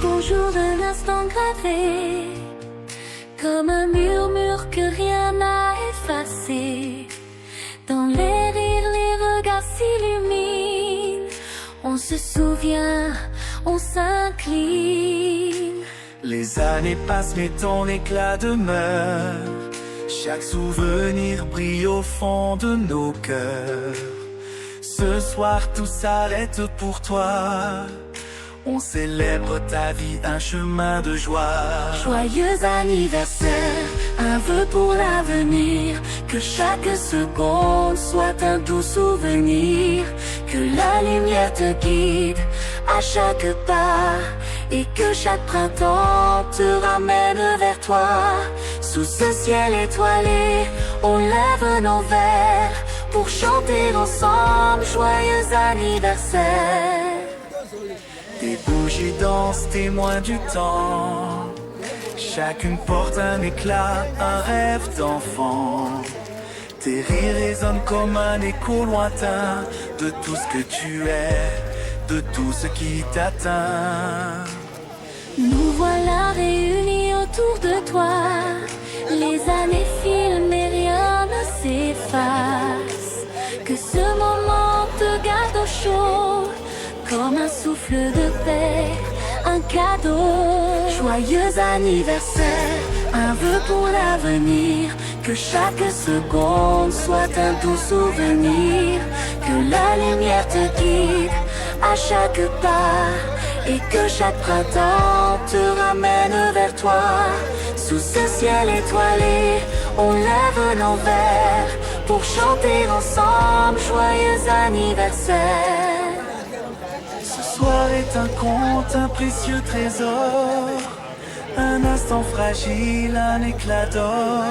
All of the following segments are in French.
bonjour d'un instant gravé, comme un murmure que rien n'a effacé. Dans les rires, les regards s'illuminent. On se souvient, on s'incline. Les années passent mais ton éclat demeure. Chaque souvenir brille au fond de nos cœurs. Ce soir tout s'arrête pour toi. On célèbre ta vie, un chemin de joie. Joyeux anniversaire, un vœu pour l'avenir. Que chaque seconde soit un doux souvenir. Que la lumière te guide à chaque pas. Et que chaque printemps te ramène vers toi. Sous ce ciel étoilé, on lève nos verres pour chanter ensemble joyeux anniversaire. Des bougies dansent, témoins du temps. Chacune porte un éclat, un rêve d'enfant. Tes rires résonnent comme un écho lointain de tout ce que tu es, de tout ce qui t'atteint. Nous voilà réunis autour de toi. Les années filent mais rien ne s'efface. Que ce moment te garde au chaud, comme un souffle de paix, un cadeau. Joyeux anniversaire, un vœu pour l'avenir. Que chaque seconde soit un doux souvenir. Que la lumière te guide à chaque pas. Et que chaque printemps te ramène vers toi. Sous ce ciel étoilé, on lève nos verres pour chanter ensemble joyeux anniversaire. Ce soir est un conte, un précieux trésor. Un instant fragile, un éclat d'or.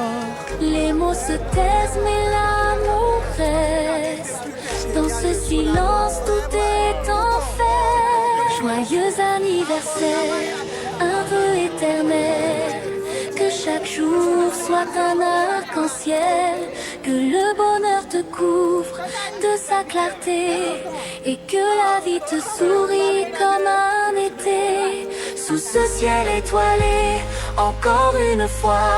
Les mots se taisent mais l'amour reste. Dans ce silence tout est en fait. Joyeux anniversaire, un vœu éternel. Que chaque jour soit un arc-en-ciel. Que le bonheur te couvre de sa clarté. Et que la vie te sourit comme un été. Sous ce ciel étoilé, encore une fois,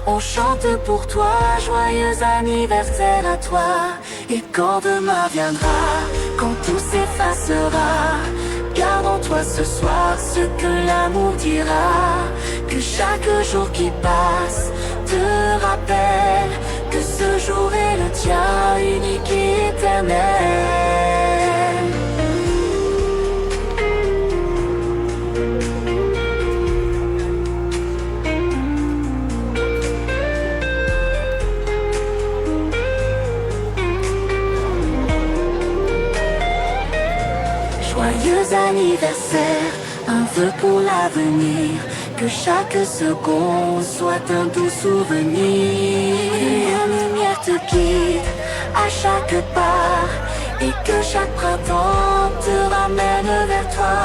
on chante pour toi, joyeux anniversaire à toi. Et quand demain viendra, quand tout s'effacera, garde en toi ce soir ce que l'amour dira. Que chaque jour qui passe te rappelle que ce jour est le tien, unique et éternel. Joyeux anniversaire, un vœu pour l'avenir. Que chaque seconde soit un doux souvenir. Que la lumière te guide à chaque pas. Et que chaque printemps te ramène vers toi.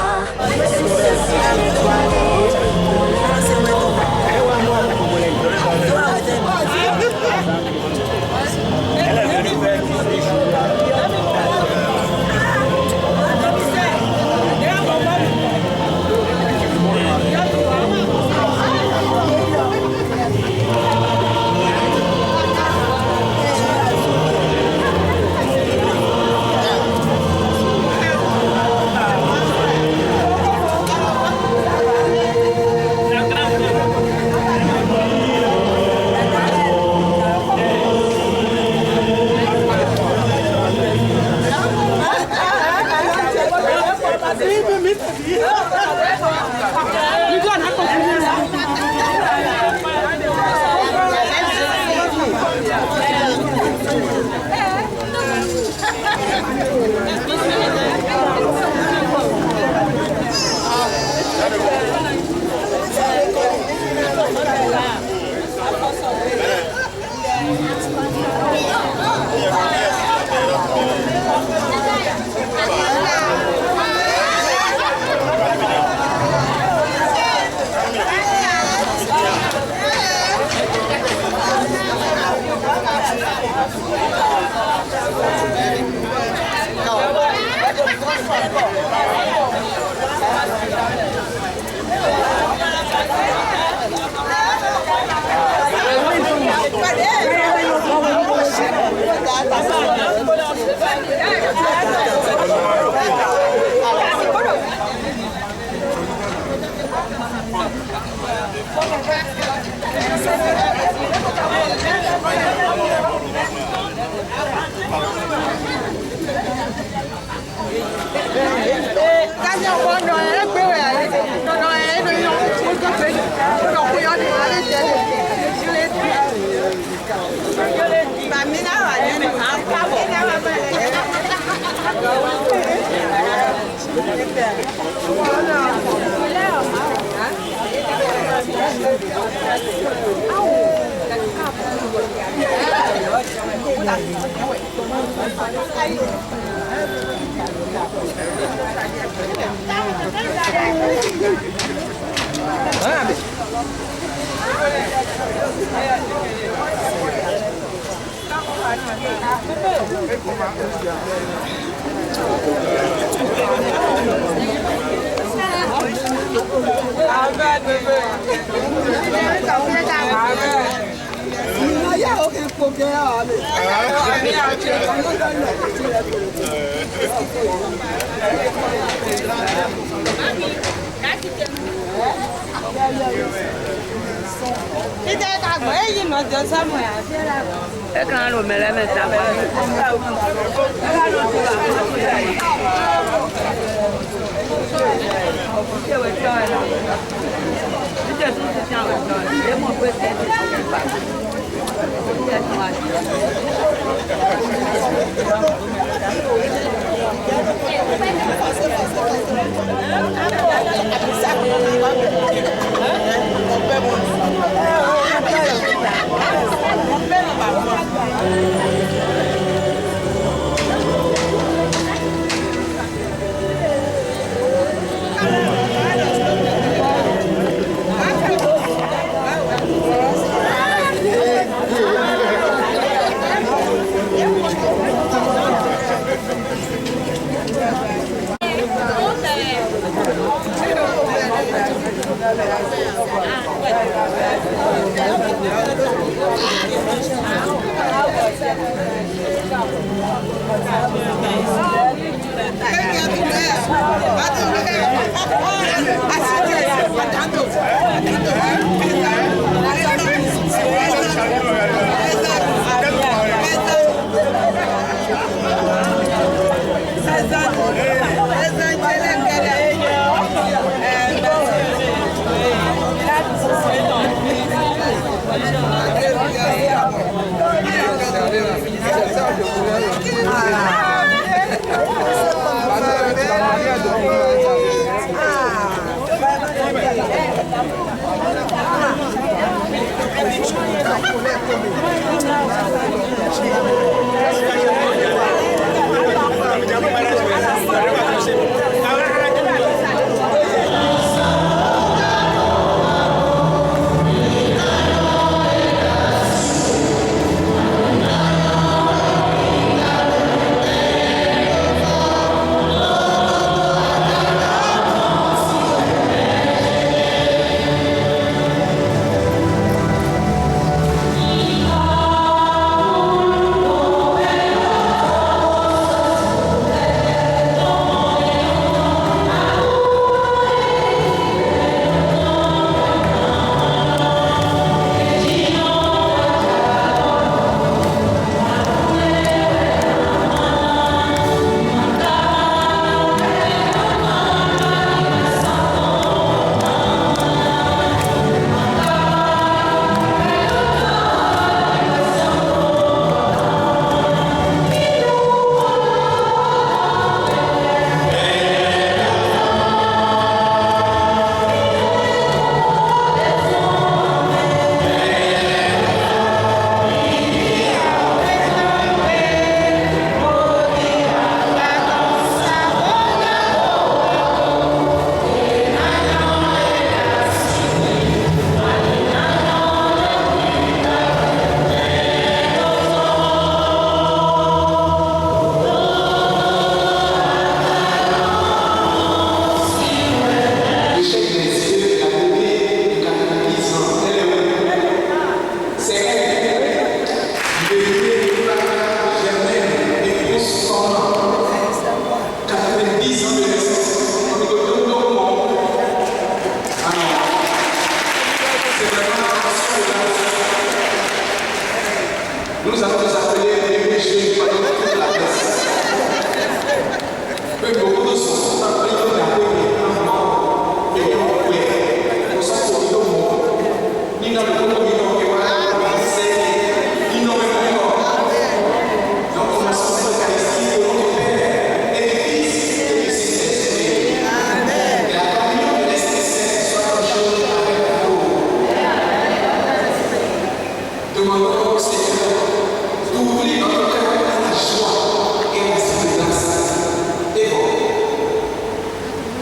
Sous ce ciel étoilé, on lève nos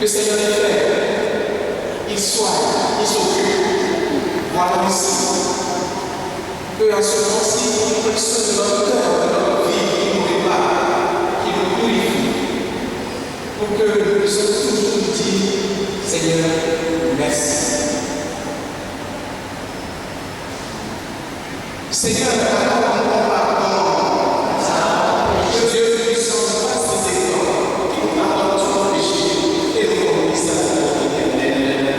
Le Seigneur est frère. Il soigne, il s'occupe. Voilà aussi. Que à ce moment-ci, il personne de notre cœur, de notre vie, qui nous répare, qui nous purifie. Pour que nous puissions toujours dire, Seigneur, merci. Seigneur, accorde-nous pardon. Que Dieu puissant nous fasse des efforts, qui nous pardonne tous nos péchés et nous conduise à la vie éternelle.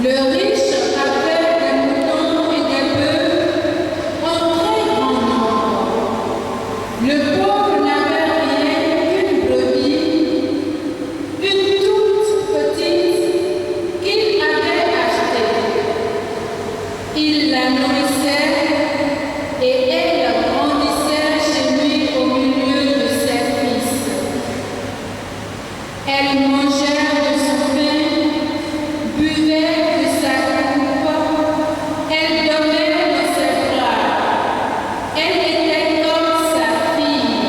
Le riche avait des moutons Il la nourrissait et elle grandissait chez lui au milieu de ses fils. Elle mangeait de son pain, buvait de sa coupe, elle dormait dans ses bras. Elle était comme sa fille.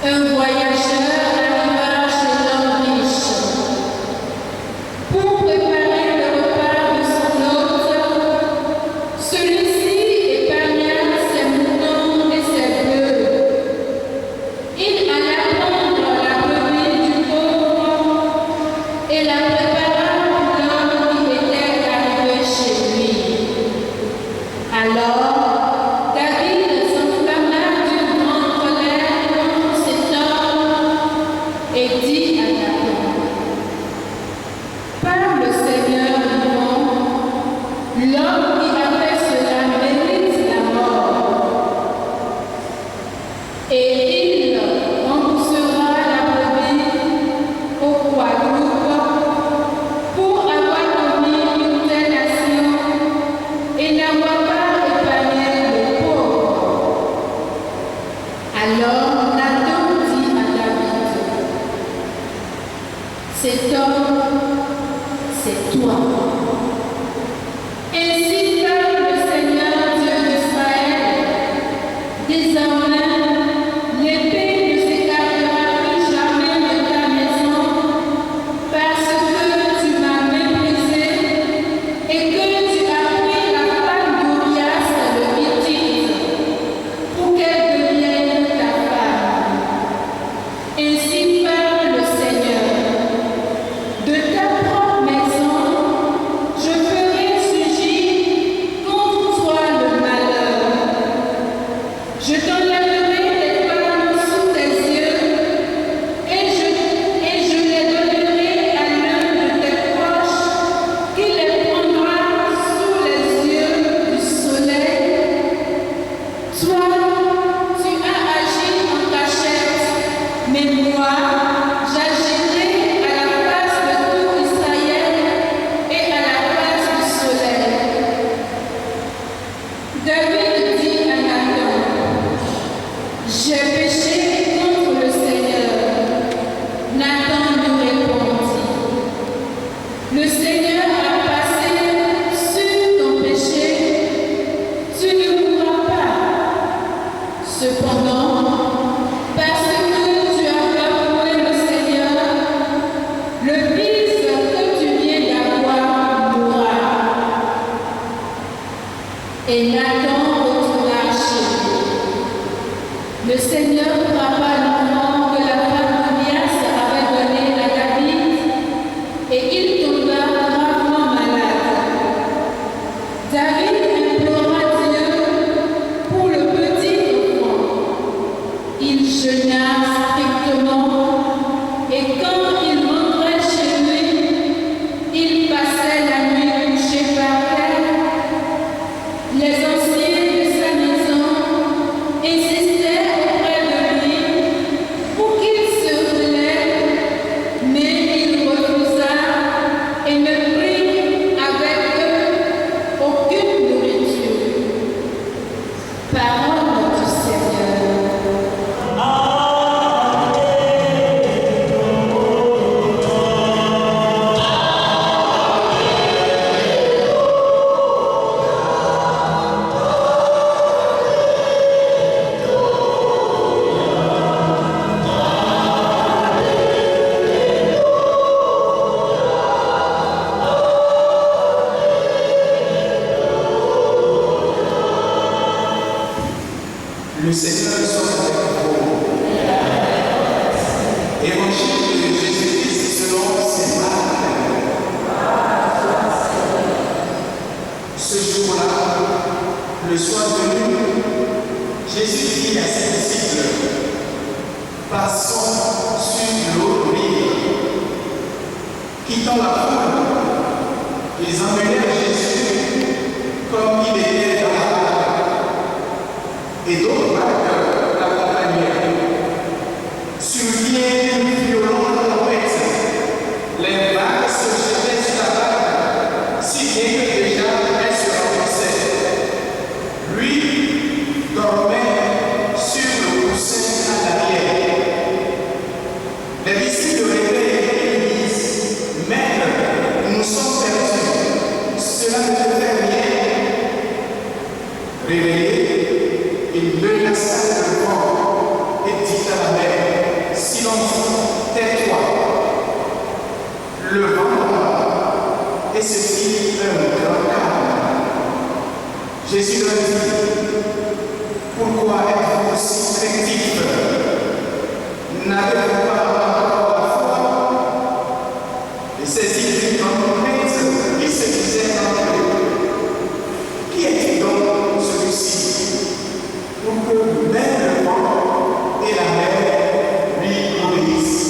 Un voyageur arriva chez l'homme riche pour préparer le repas de son hôte. Celui-ci épargna ses moutons et ses bœufs. Il alla prendre la brebis du pauvre et la prépara pour l'homme qui était arrivé chez lui. Alors, David s'enflamma d'une grande colère contre cet homme et dit à Nathan: Par le Seigneur vivant, l'homme qui a fait cela mérite la mort. Et il remboursera la brebis au quadruple pour avoir commis une telle action et n'avoir pas épargné le pauvre. Alors Nathan dit à David: Cet homme, c'est toi. Ainsi parle le Seigneur Dieu d'Israël. Désormais, l'épée ne s'écartera plus jamais de ta maison, parce que tu m'as méprisé et que tu as pris la femme d'Urias le Hittite pour qu'elle devienne ta femme. Ainsi parle le Seigneur. De ta propre maison, je ferai surgir contre toi le malheur. Je t'enlèverai tes femmes sous tes yeux et je les donnerai à l'un de tes proches qui les prendra sous les yeux du soleil. Toi, tu as agi en cachette, mais moi, j'agirai à la place de tout Israël et à la place du soleil. David dit à Nathan: J'ai péché contre le Seigneur. Nathan lui répondit: Le Seigneur a passé sur ton péché, tu ne mourras pas. Cependant, parce que tu as bafoué le Seigneur, le fils que tu viens d'avoir mourra. Et Nathan retourna chez lui. Le Seigneur frappa l'enfant que la femme d'Urias avait donné à David, et il tomba gravement malade. David implora Dieu pour le petit enfant. Il jeûna strictement, et quand il rentrait chez lui, il passait la nuit couché par terre. Les anciens de sa maison insistaient auprès de lui pour qu'il se relève, mais il refusa et ne prit avec eux aucune nourriture. Parole du Seigneur. Le Seigneur soit avec vous. Évangile de Jésus-Christ selon saint Marc. Ce jour-là, le soir venu, Jésus dit à ses disciples: Passons sur l'eau libre. Quittant la foule, ils emmenèrent Jésus comme il était dans la barque, et d'autres barques l'accompagnèrent. Survient une violente tempête. Les vagues se jetaient sur la barque, si bien que déjà ça ne te fait rien, réveillez et menaça le vent et dit à la mer, silence, tais-toi. Le vent et ce fut un grand calme. Jésus leur dit, pourquoi êtes-vous aussi craintifs? N'avez-vous pas encore la foi? Et saisis d'une grande crainte, il se disait entre eux, qui est-il donc celui-ci pour que même le vent et la mer lui obéissent?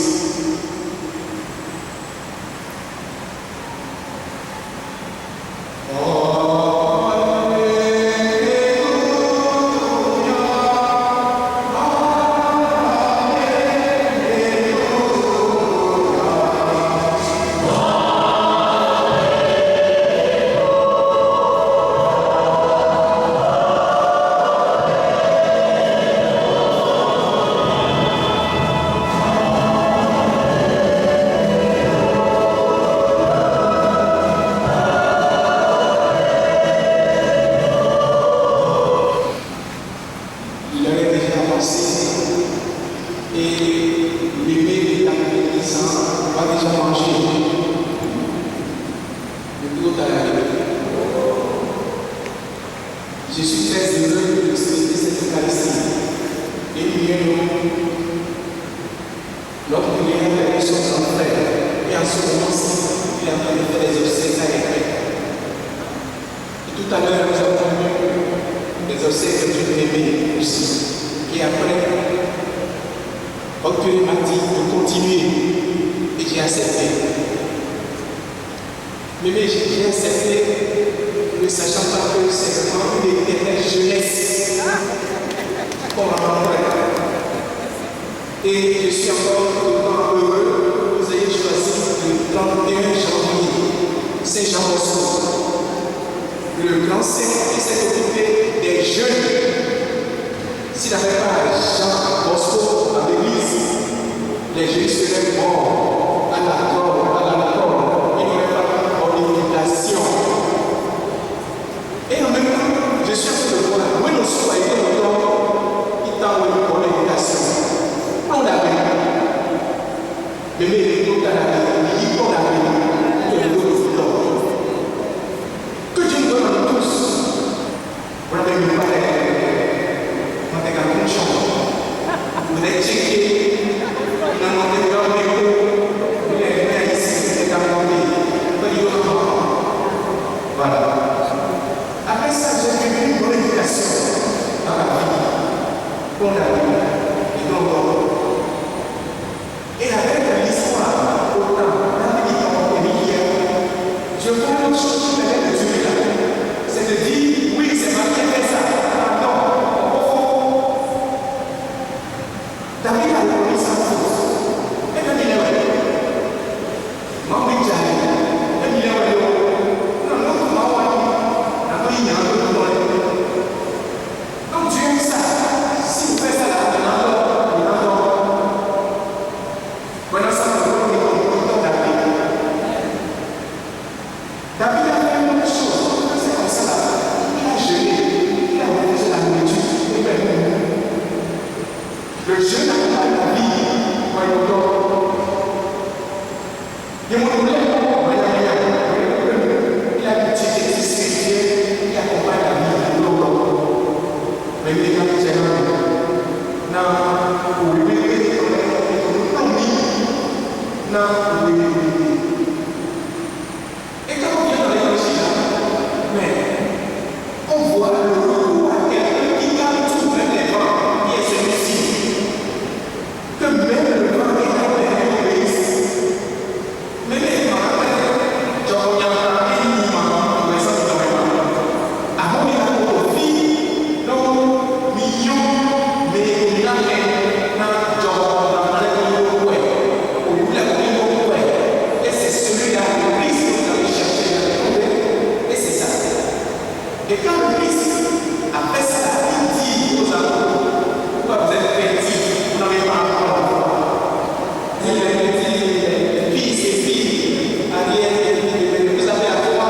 Je suis très heureux de célébrer cette Eucharistie. Et nous, notre prière est sur son frère. Et en ce moment-ci, il est en train de faire les obsèques à l'écrit. Et tout à l'heure, nous avons vu les obsèques du bébé aussi. Et après, Octave m'a dit de continuer. Et j'ai accepté. Mais j'ai accepté, ne sachant pas que c'est vraiment une éternelle jeunesse pour ma Et je suis encore heureux que vous ayez choisi le 31 janvier, Saint-Jean-Bosco, le grand saint qui s'est occupé des jeunes. S'il n'avait pas Jean Bosco à l'église, les jeunes seraient morts à la corde, il n'y aurait pas d'organisation. Et en même temps, je suis en train de voir, oui, nous sommes à l'école, il t'a envoyé pour l'éducation. On l'a vu. Mais les autres, on l'a vu. Que Dieu nous donne. Que Dieu nous donne à tous. Vous l'avez vu, quand tu as une chance, vous êtes checké, vous n'avez pas de vous êtes ici, vous êtes à voilà. Après ça, j'ai vu une bonne éducation dans la vie, pour la vie, et donc, et avec l'histoire, autant, la vie je vois une chose qui me fait de Dieu là, c'est de dire, oui, c'est moi qui ai fait ça, non, David a reconnu sa faute, et même il est vrai, moi, oui, j'ai, il est vrai, non, non, moi, donc Dieu aime ça. Si vous faites ça là, maintenant ça va vous donner David. David a fait une autre chose. C'est comme ça là. Il a jeûné. Il a mangé la nourriture. Le jeûne n'a pas la vie. Voyons donc. Il a l'habitude d'être spirituel. Il accompagne la vie. Mais il est quand c'est non, oui, et quand on vient dans l'évangile, mais on voit le recours à quelqu'un qui garde tout même les vents, qui est celui-ci. Que même le vent est dans les obéissent. Mais les vents, genre, il y a un minimum, mais ça c'est dans les vents. Avant, il y a un profit, non, millions, mais il y a un genre. Et c'est celui-là, le Christ, que vous avez cherché à trouver. Et c'est ça. Et quand le Christ a fait ça, il dit aux apôtres, pourquoi vous êtes craintifs, vous n'avez pas encore la foi. Il a dit, fils et filles, Ariel, vous avez la foi,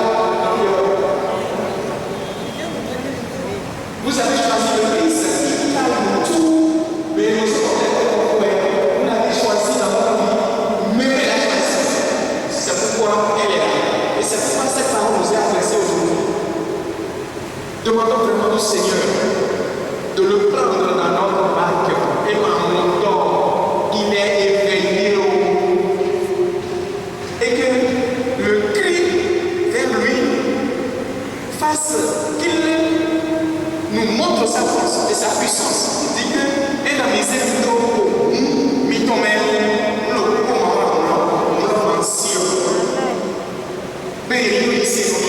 Demandons vraiment au Seigneur de le prendre dans notre barque et en montant, il est éveillé et que le cri vers lui fasse qu'il nous montre sa force et sa puissance. Il dit que et la misère mi tomber le comment ancien. Mais il dit c'est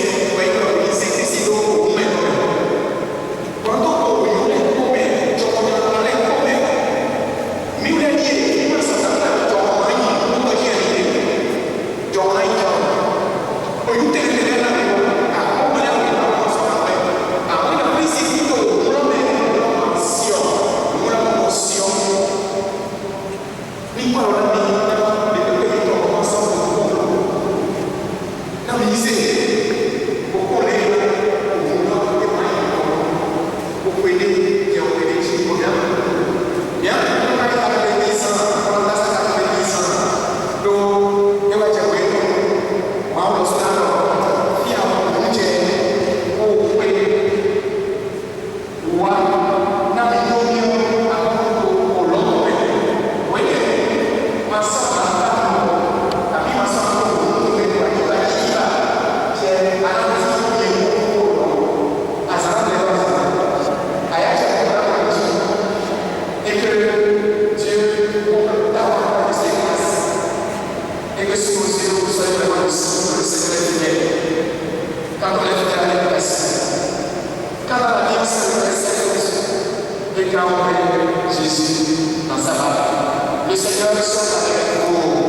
Jésus dans sa barque. Le Seigneur soit avec vous.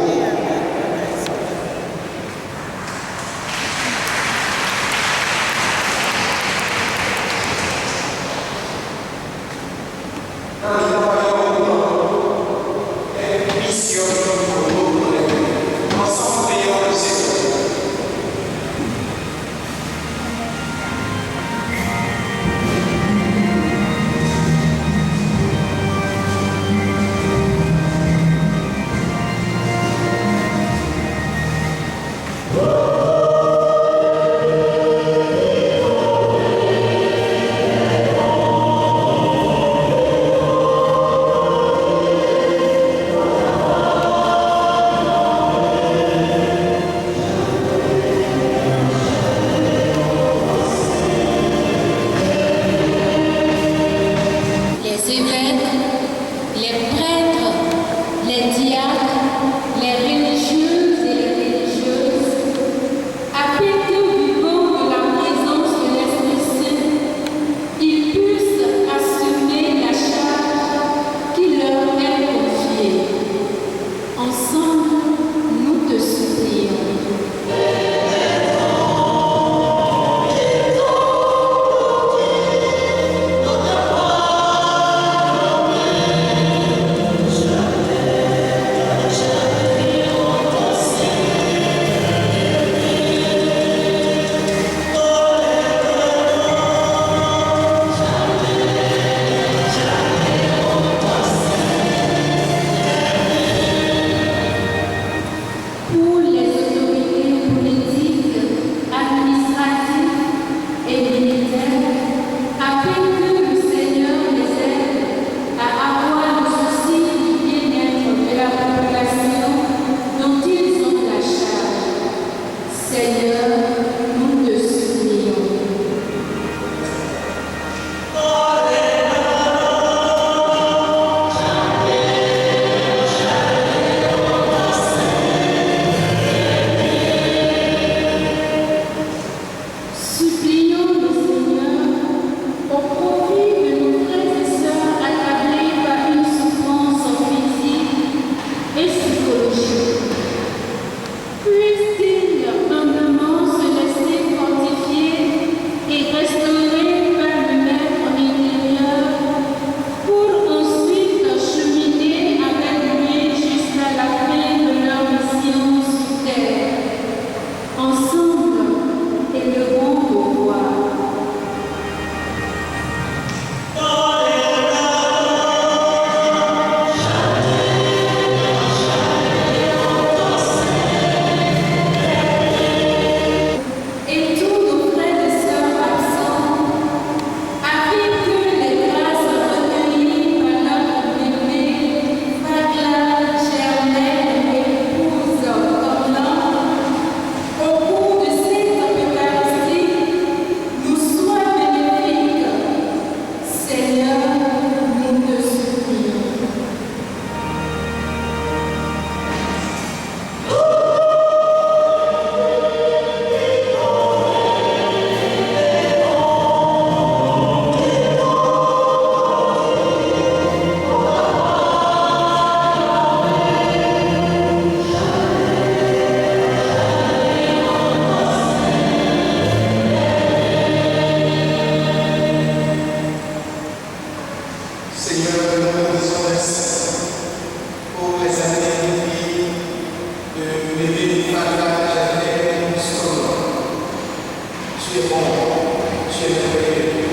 tu es merveilleux.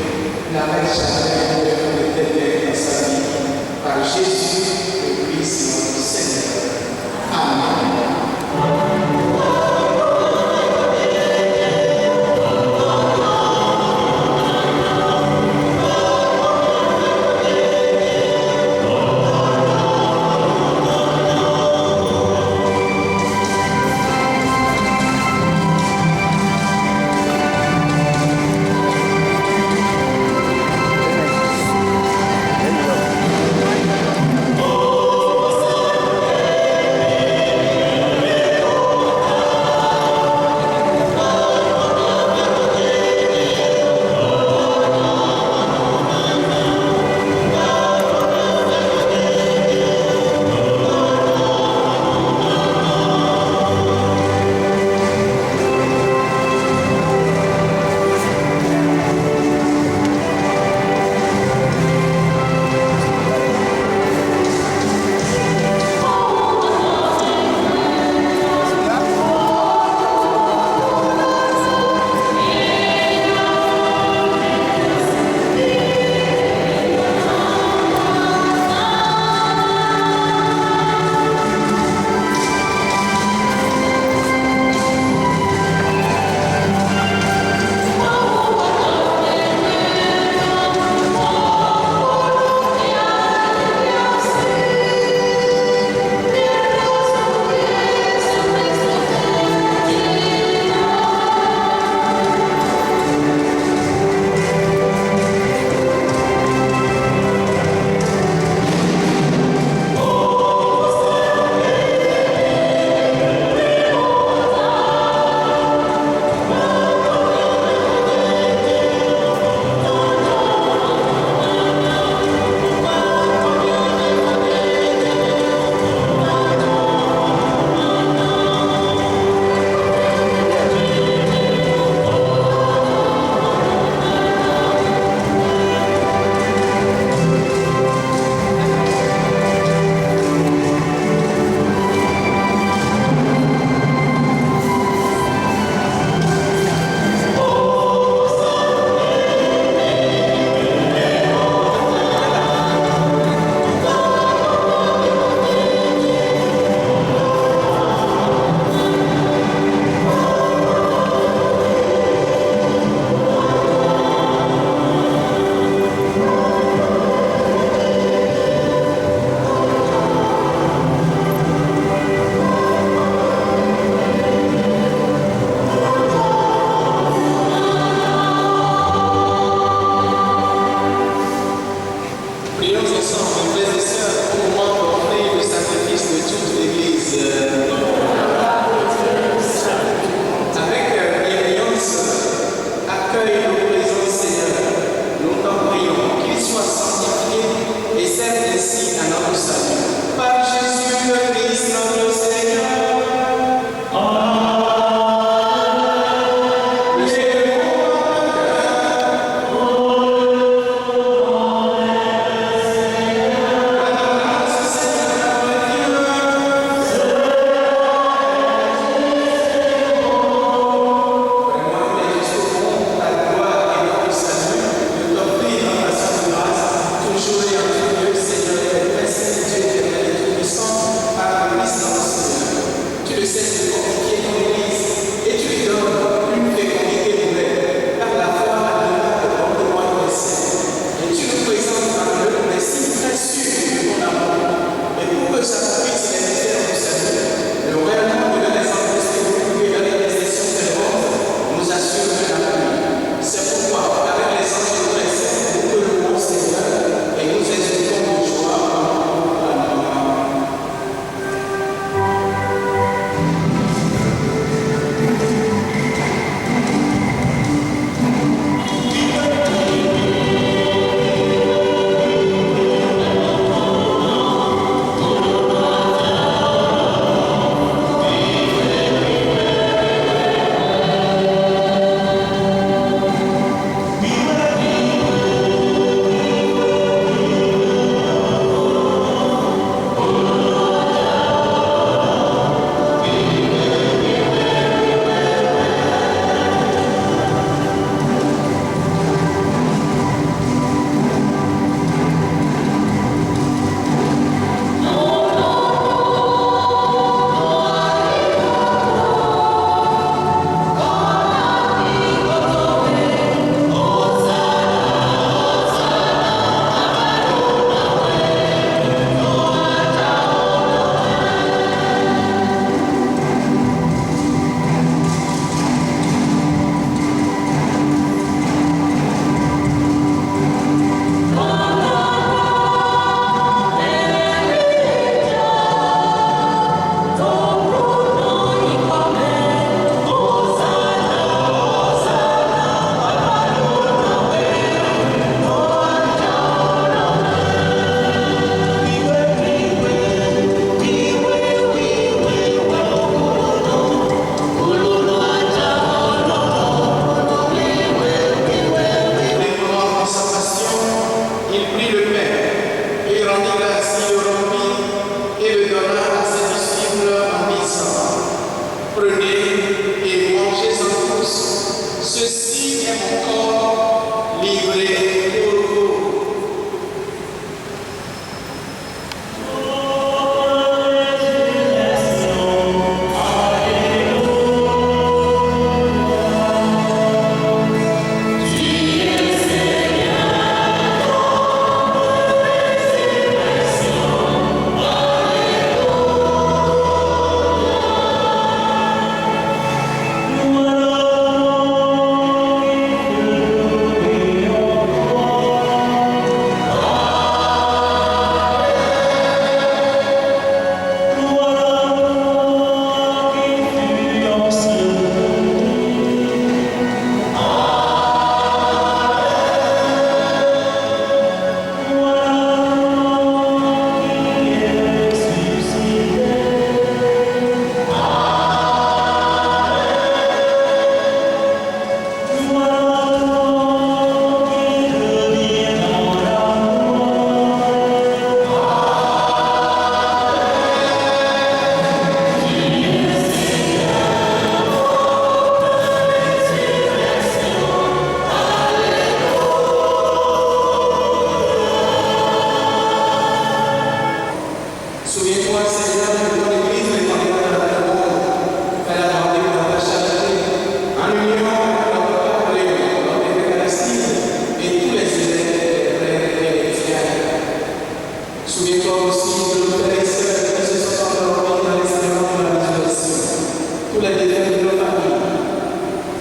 N'arrête jamais de faire de telles guerres dans sa vie. Par Jésus, le Christ, notre Seigneur. Amen. Ceci est mon corps livré pour vous. Souviens-toi, Seigneur, de ton Église étendue dans le monde. Fais-la remplir de ta charité, en union avec notre peuple et notre Palestine et tous les élèves et chrétiens. Souviens-toi aussi de nos frères et sœurs qui se sont endormis dans l'espérance de la résurrection. Tous les défunts de nos familles,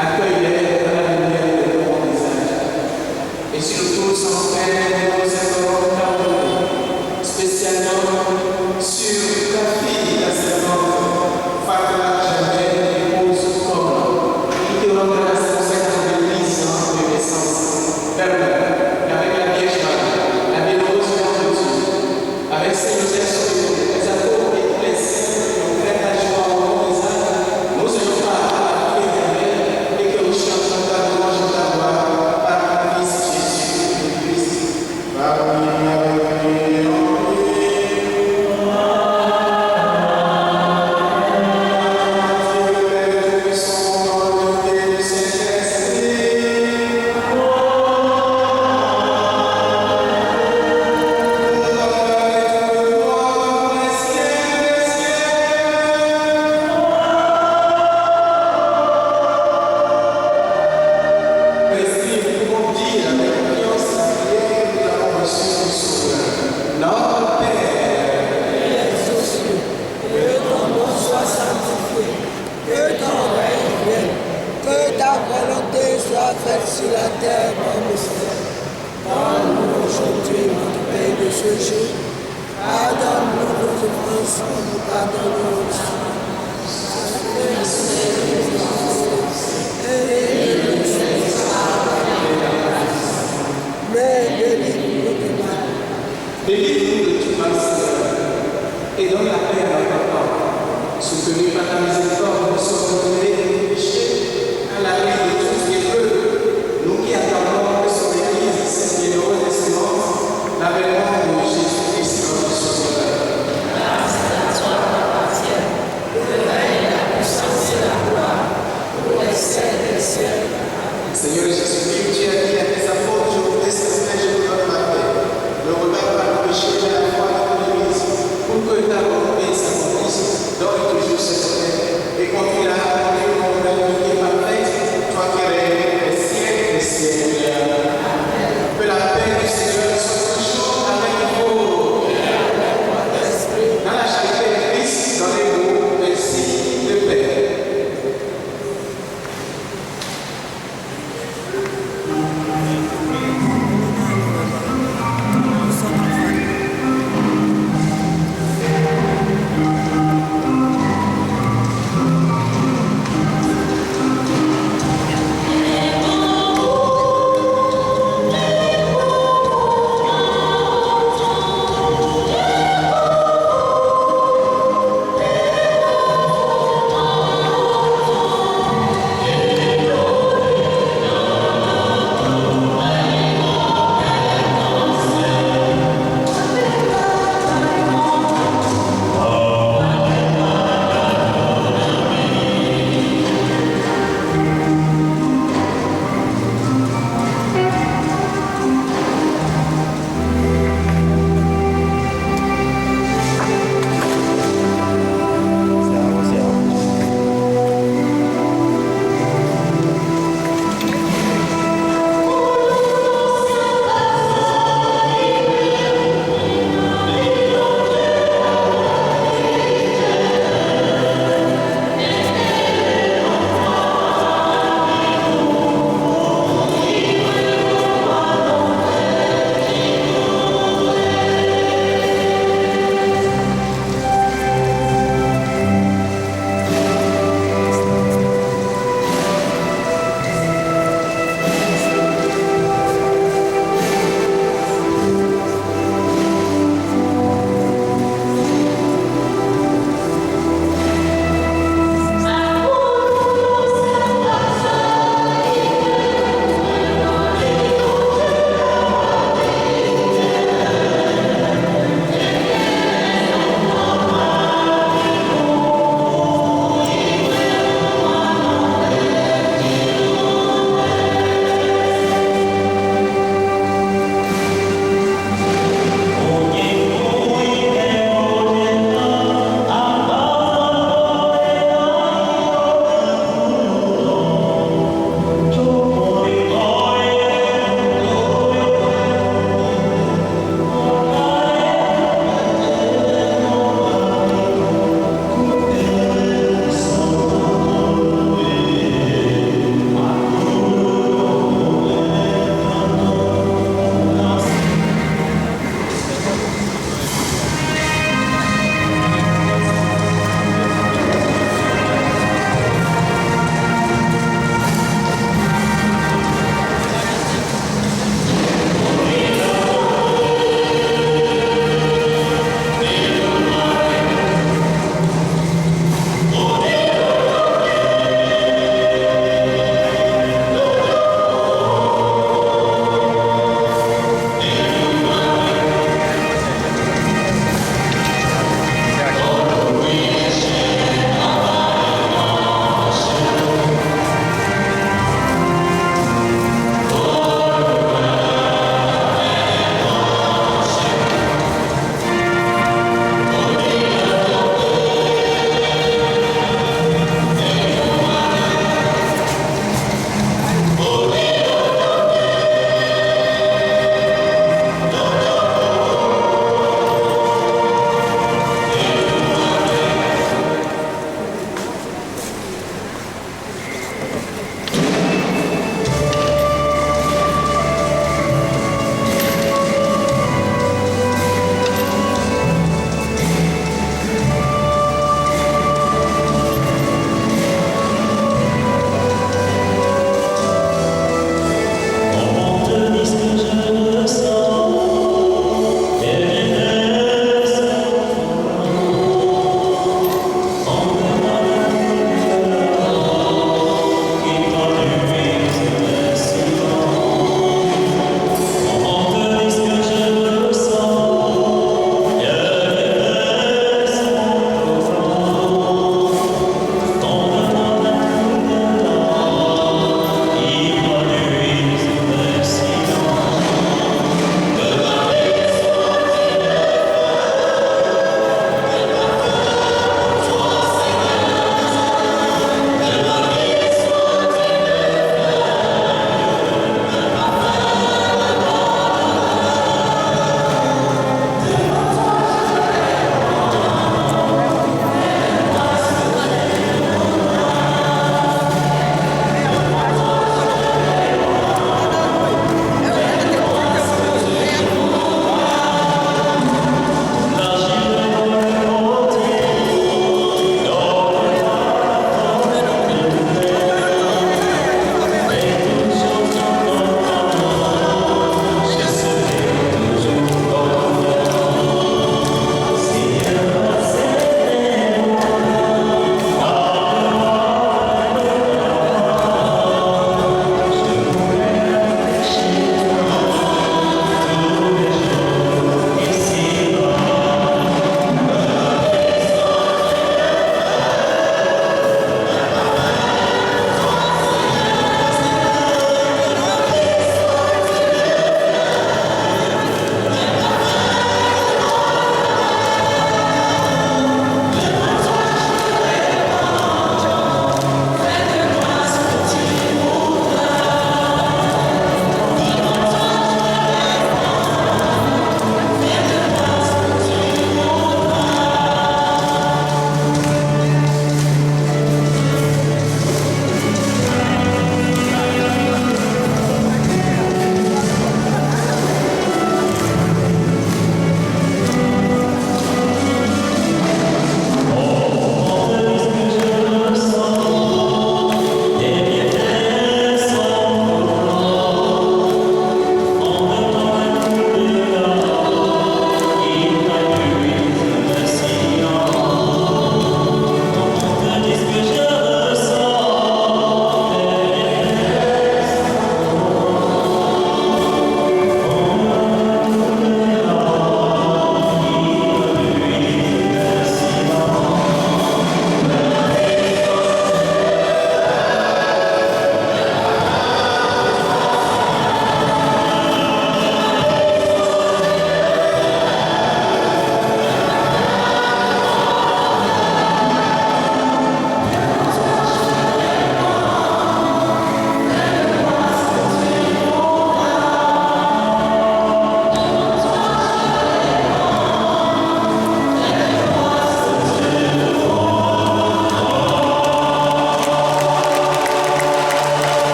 accueille-les dans la lumière de ton visage. Et surtout, sans faire nos efforts pardonnés, spécialement sur ta fille, la servante, Fatma Jamel, épouse Paul, qui te rend grâce pour cette église de naissance. Père, avec la Vierge Marie, la bienheureuse Mère de Dieu, avec ses Joseph, les apôtres et tous les saints qui ont fait la joie au nom des âmes, nous allons pas à la vie éternelle et que nous chantions ta louange et ta gloire par ton Fils Jésus-Christ. Sur la terre comme au ciel. Donne-nous aujourd'hui notre pain de ce jour. Pardonne-nous nos offenses comme nous pardonnons aussi. Mais délivre-nous du mal. Délivre-nous de tout mal, Seigneur, et donne la paix à notre corps. Soutenu par ta miséricorde, nous sommes retenus de nos péchés à la vie de tous les peuples. Nous qui attendons que son Église, cette bienheureuse espérance, l'avènement de Jésus-Christ, notre Sauveur. Grâce à toi, Père, le règne, la puissance et la gloire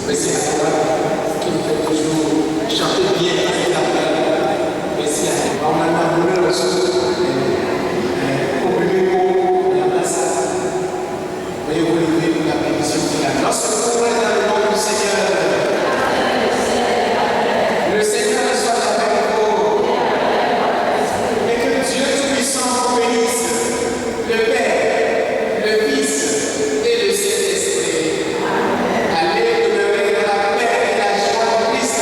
Merci à toi qui nous fait toujours chanter bien la paix. Merci à toi. On a donné le son. Au premier mot, la place. Veuillez vous lever pour la bénédiction de la grâce. Lorsque vous êtes dans le nom du Seigneur, le Seigneur soit avec vous. Et que Dieu Tout-Puissant vous bénisse, le Père, le Fils et le Saint-Esprit. Allez demeurer dans la paix et la joie de Christ.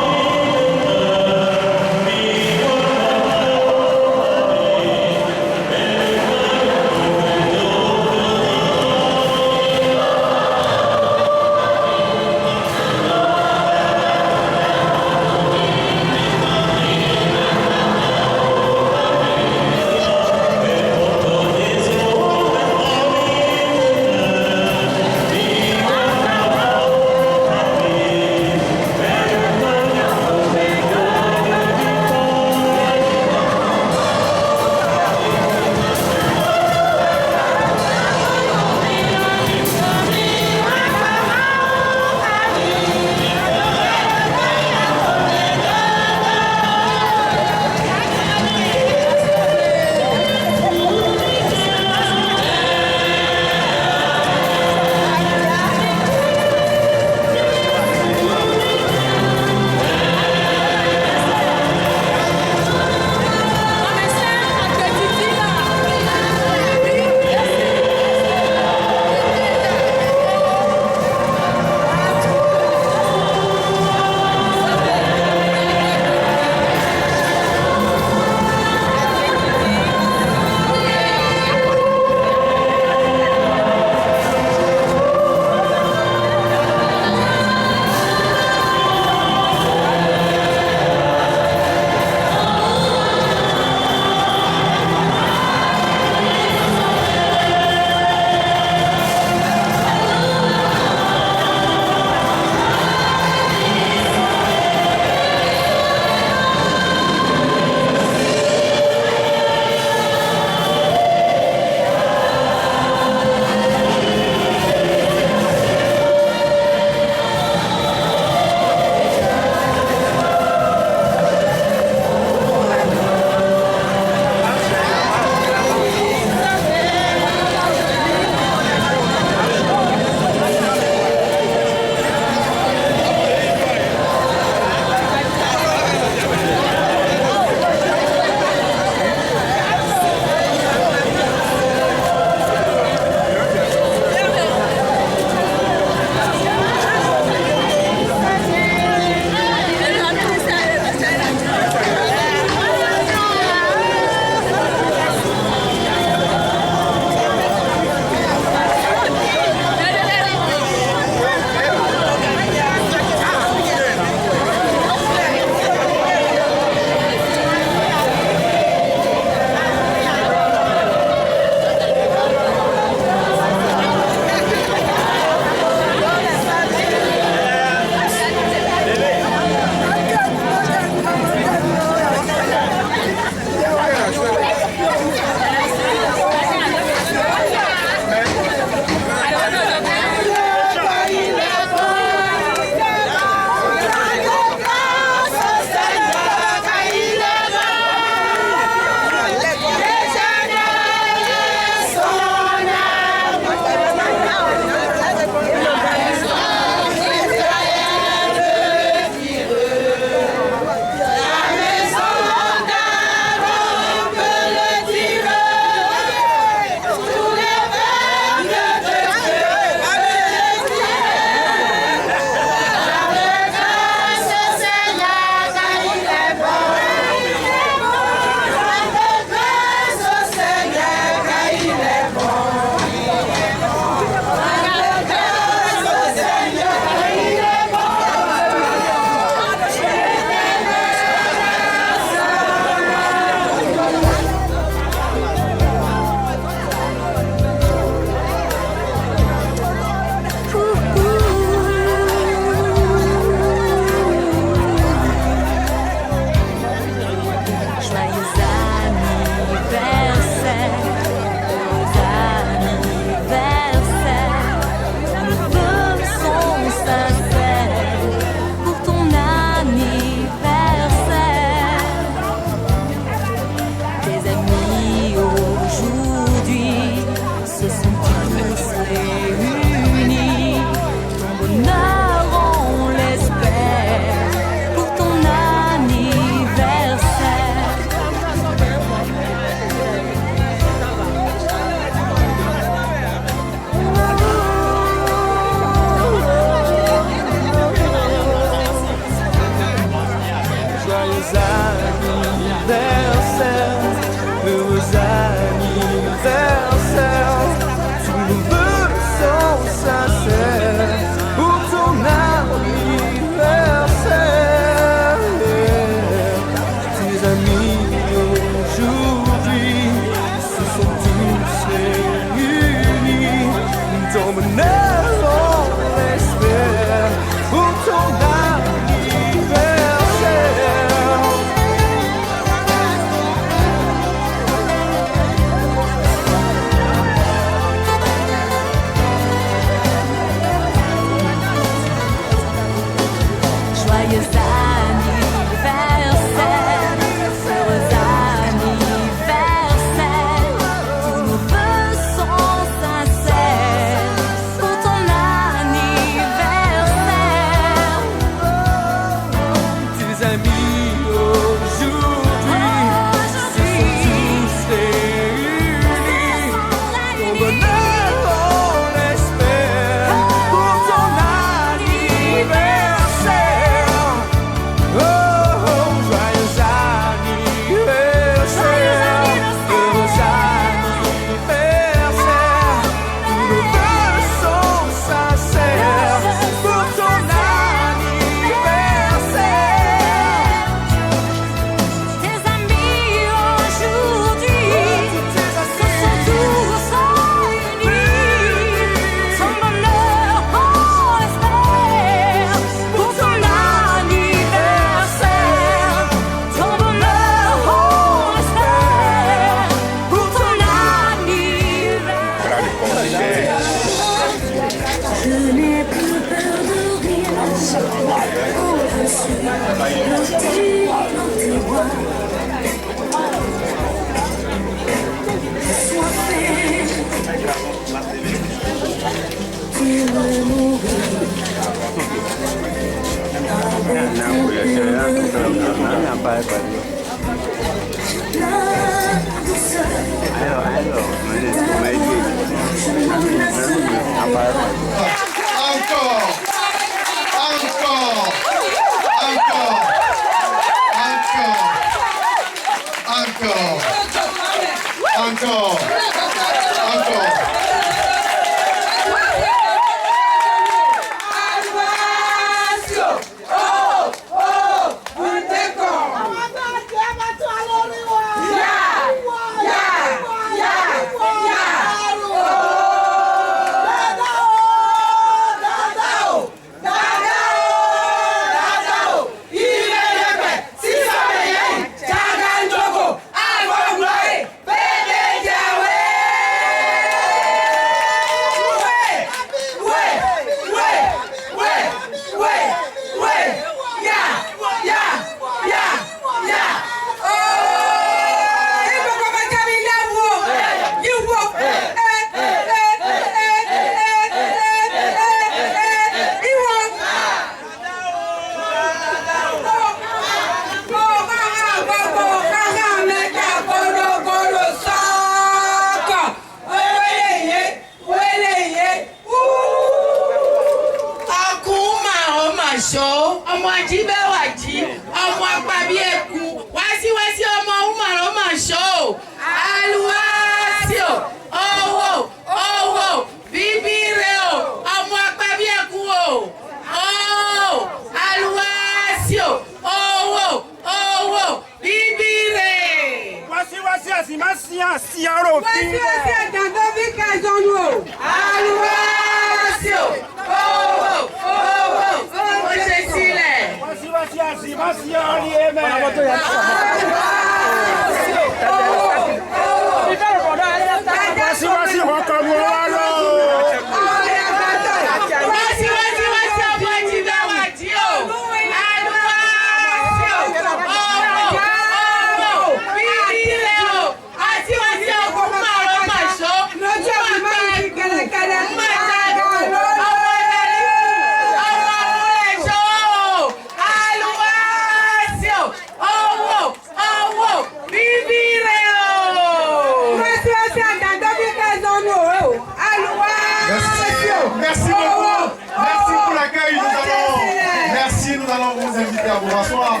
vous rasseoir.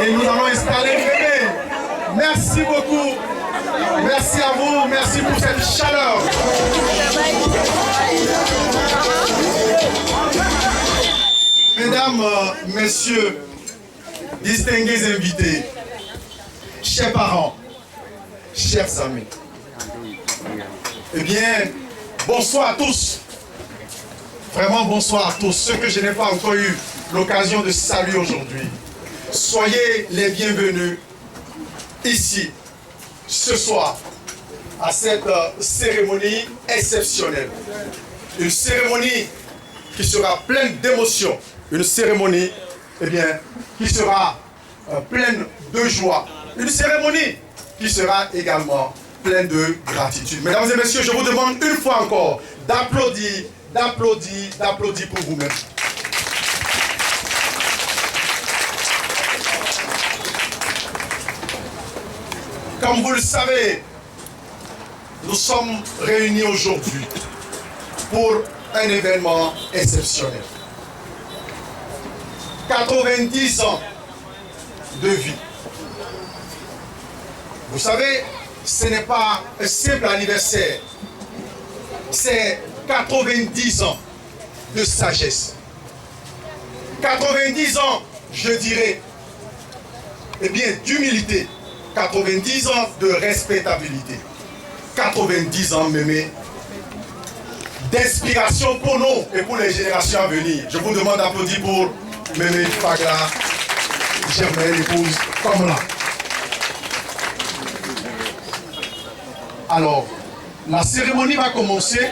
Et nous allons installer le bébé. Merci beaucoup. Merci à vous. Merci pour cette chaleur. Mesdames, messieurs, distingués invités, chers parents, chers amis, eh bien, bonsoir à tous. Vraiment bonsoir à tous. Ceux que je n'ai pas encore eu l'occasion de saluer aujourd'hui. Soyez les bienvenus ici, ce soir, à cette cérémonie exceptionnelle. Une cérémonie qui sera pleine d'émotions. Une cérémonie, eh bien, qui sera pleine de joie. Une cérémonie qui sera également pleine de gratitude. Mesdames et messieurs, je vous demande une fois encore d'applaudir, d'applaudir, d'applaudir pour vous-même. Comme vous le savez, nous sommes réunis aujourd'hui pour un événement exceptionnel. 90 ans de vie. Vous savez, ce n'est pas un simple anniversaire, c'est 90 ans de sagesse. 90 ans, je dirais, eh bien, d'humilité. 90 ans de respectabilité. 90 ans, mémé, d'inspiration pour nous et pour les générations à venir. Je vous demande d'applaudir pour Mémé Fagla, Germaine, épouse, comme là. Alors, la cérémonie va commencer.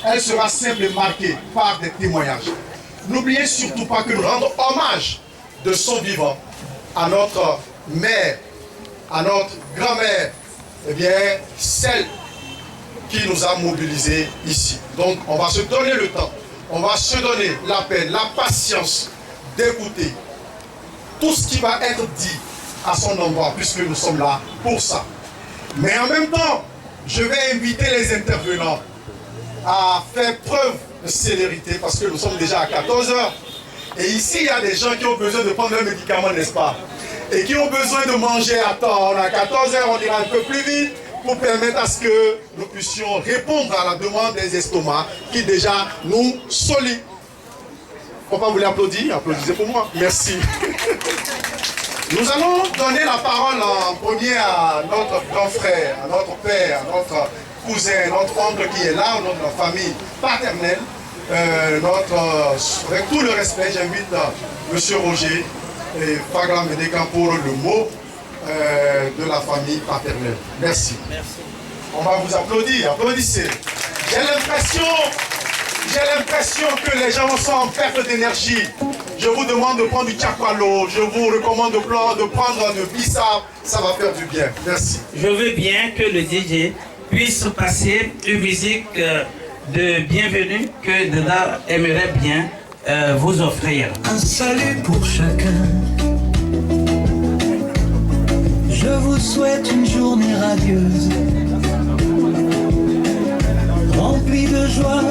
Elle sera simple et marquée par des témoignages. N'oubliez surtout pas que nous rendons hommage de son vivant à notre mère, à notre grand-mère, eh bien, celle qui nous a mobilisés ici. Donc, on va se donner le temps, on va se donner la peine, la patience d'écouter tout ce qui va être dit à son endroit, puisque nous sommes là pour ça. Mais en même temps, je vais inviter les intervenants à faire preuve de célérité, parce que nous sommes déjà à 14 h. Et ici, il y a des gens qui ont besoin de prendre leurs médicaments, n'est-ce pas? Et qui ont besoin de manger à temps. On a 14 h, on ira un peu plus vite pour permettre à ce que nous puissions répondre à la demande des estomacs qui déjà nous sollicitent. Pourquoi vous l'applaudissez? Applaudissez pour moi. Merci. Nous allons donner la parole en premier à notre grand frère, à notre père, à notre cousin, notre oncle qui est là, notre famille paternelle. Avec tout le respect, j'invite M. Roger et Fagla Médégan pour le mot de la famille paternelle. Merci. On va vous applaudir, applaudissez. J'ai l'impression que les gens sont en perte d'énergie. Je vous demande de prendre du tchakwalo, je vous recommande de prendre de bissap, ça va faire du bien. Merci. Je veux bien que le DJ puisse passer une musique de bienvenue que Dada aimerait bien vous offrir. Un salut pour chacun. Je vous souhaite une journée radieuse, remplie de joie,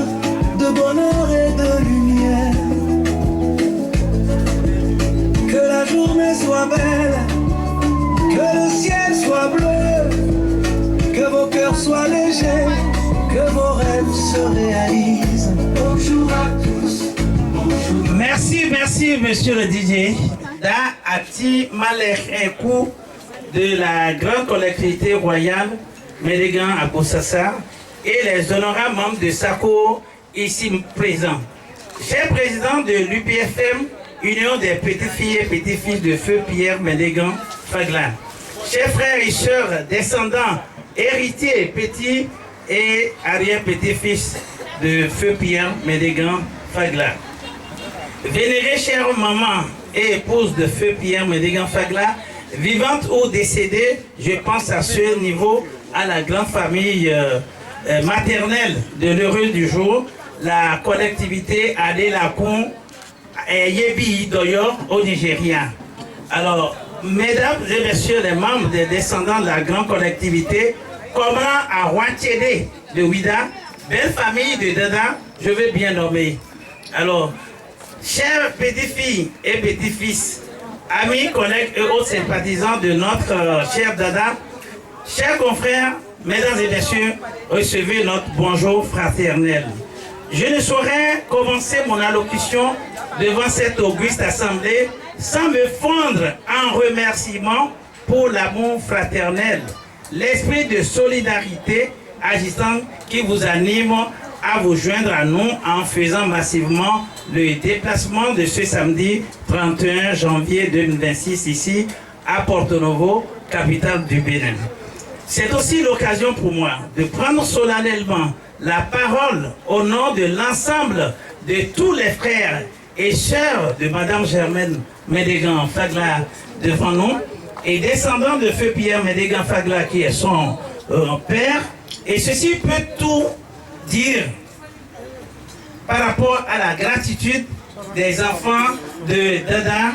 de bonheur et de lumière. Que la journée soit belle, que le ciel soit bleu, que vos cœurs soient légers, que vos rêves se réalisent. Bonjour à tous. Bonjour. Merci, monsieur le DJ. Da Ati Malek Ekou de la grande collectivité royale Médégan à Boussassa et les honorables membres de SACO ici présents. Cher président de l'UPFM, Union des petites filles et petits-fils de Feu Pierre Médégan Fagla. Chers frères et sœurs, descendants, héritiers, petits et arrière-petits-fils de Feu Pierre Médégan Fagla. Vénérée chère maman et épouse de Feu Pierre Médégan Fagla, vivante ou décédée, je pense à ce niveau à la grande famille maternelle de l'heureux du jour, la collectivité Adelakoun et Yebi Doyo au Nigeria. Alors, mesdames et messieurs les membres des descendants de la grande collectivité, comment à Ouachede de Ouida, belle famille de Dada, je vais bien nommer. Alors, chers petites filles et petits-fils amis, collègues et autres sympathisants de notre cher Dada, chers confrères, mesdames et messieurs, recevez notre bonjour fraternel. Je ne saurais commencer mon allocution devant cette auguste assemblée sans me fondre en remerciements pour l'amour fraternel, l'esprit de solidarité agissant qui vous anime à vous joindre à nous en faisant massivement le déplacement de ce samedi 31 janvier 2026 ici à Porto Novo, capitale du Bénin. C'est aussi l'occasion pour moi de prendre solennellement la parole au nom de l'ensemble de tous les frères et sœurs de Madame Germaine Médégan Fagla devant nous et descendants de Feu Pierre Médégan Fagla qui est son père. Et ceci peut tout dire par rapport à la gratitude des enfants de Dada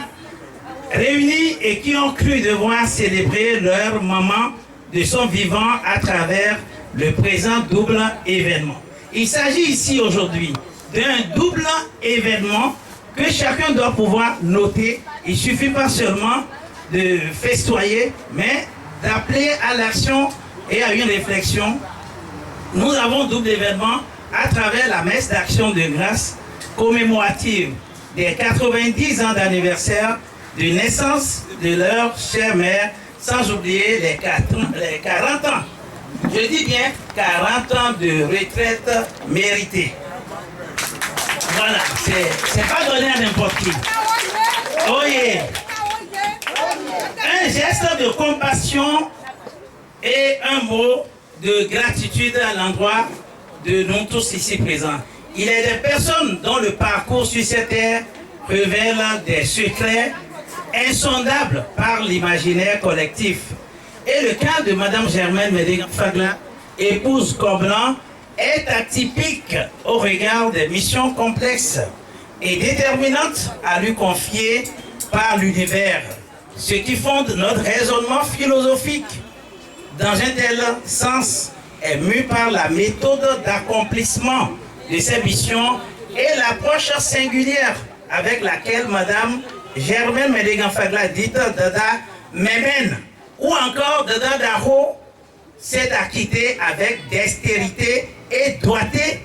réunis et qui ont cru devoir célébrer leur maman de son vivant à travers le présent double événement. Il s'agit ici aujourd'hui d'un double événement que chacun doit pouvoir noter. Il ne suffit pas seulement de festoyer, mais d'appeler à l'action et à une réflexion. Nous avons double événement à travers la messe d'action de grâce commémorative des 90 ans d'anniversaire de naissance de leur chère mère, sans oublier les 40 ans. Je dis bien 40 ans de retraite méritée. Voilà, c'est pas donné à n'importe qui. Oh yeah. Un geste de compassion et un mot de gratitude à l'endroit de nous tous ici présents. Il est des personnes dont le parcours sur cette terre révèle des secrets insondables par l'imaginaire collectif. Et le cas de Madame Germaine Médégan Fagla, épouse Comblan, est atypique au regard des missions complexes et déterminantes à lui confier par l'univers, ce qui fonde notre raisonnement philosophique. Dans un tel sens, est mu par la méthode d'accomplissement de ces missions et l'approche singulière avec laquelle Madame Germaine Médégan Fagla, dite Dada Mémène, ou encore Dada Daro, s'est acquittée avec dextérité et doigté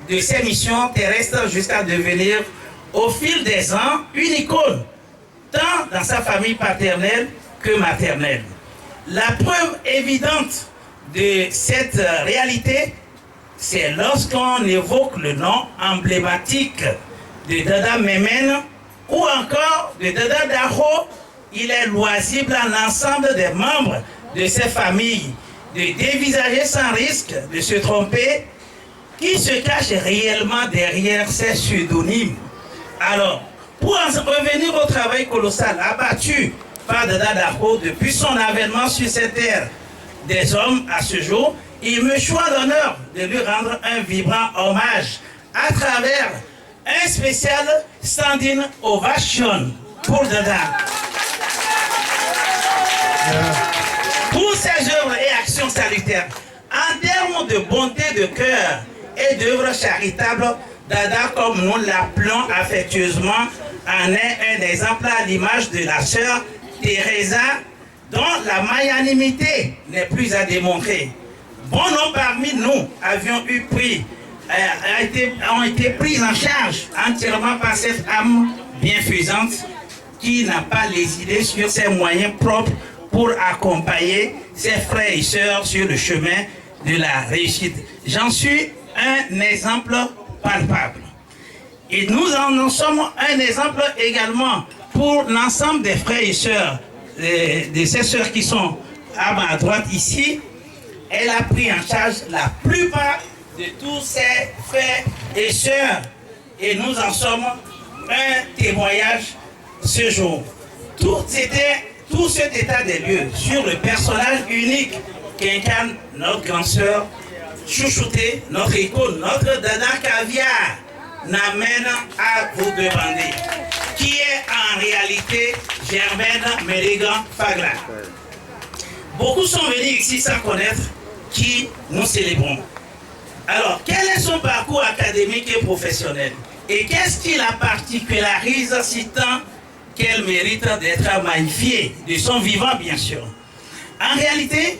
de ses missions terrestres jusqu'à devenir, au fil des ans, une icône, tant dans sa famille paternelle que maternelle. La preuve évidente de cette réalité, c'est lorsqu'on évoque le nom emblématique de Dada Mémène ou encore de Dada Daro. Il est loisible à l'ensemble des membres de ces familles de dévisager sans risque de se tromper qui se cache réellement derrière ces pseudonymes. Alors, pour en revenir au travail colossal abattu par Dada Daro depuis son avènement sur cette terre des hommes à ce jour, il me choisit l'honneur de lui rendre un vibrant hommage à travers un spécial standing ovation pour Dada. Pour ses œuvres et actions salutaires, en termes de bonté de cœur et d'œuvres charitables, Dada, comme nous l'appelons affectueusement, en est un exemple à l'image de la sœur Teresa, dont la magnanimité n'est plus à démontrer. Bon nombre parmi nous ont été pris en charge entièrement par cette âme bienfaisante qui n'a pas les idées sur ses moyens propres pour accompagner ses frères et sœurs sur le chemin de la réussite. J'en suis un exemple palpable. Et nous en sommes un exemple également pour l'ensemble des frères et sœurs, de ces sœurs qui sont à ma droite ici. Elle a pris en charge la plupart de tous ses frères et sœurs. Et nous en sommes un témoignage ce jour. Tout cet état des lieux sur le personnage unique qu'incarne notre grande sœur chouchoutée, notre icône, notre Dada Caviar, n'amène à vous demander qui est en réalité Germaine Médégan Fagla. Beaucoup sont venus ici sans connaître qui nous célébrons. Alors, quel est son parcours académique et professionnel? Et qu'est-ce qui la particularise si tant qu'elle mérite d'être magnifiée, de son vivant bien sûr. En réalité,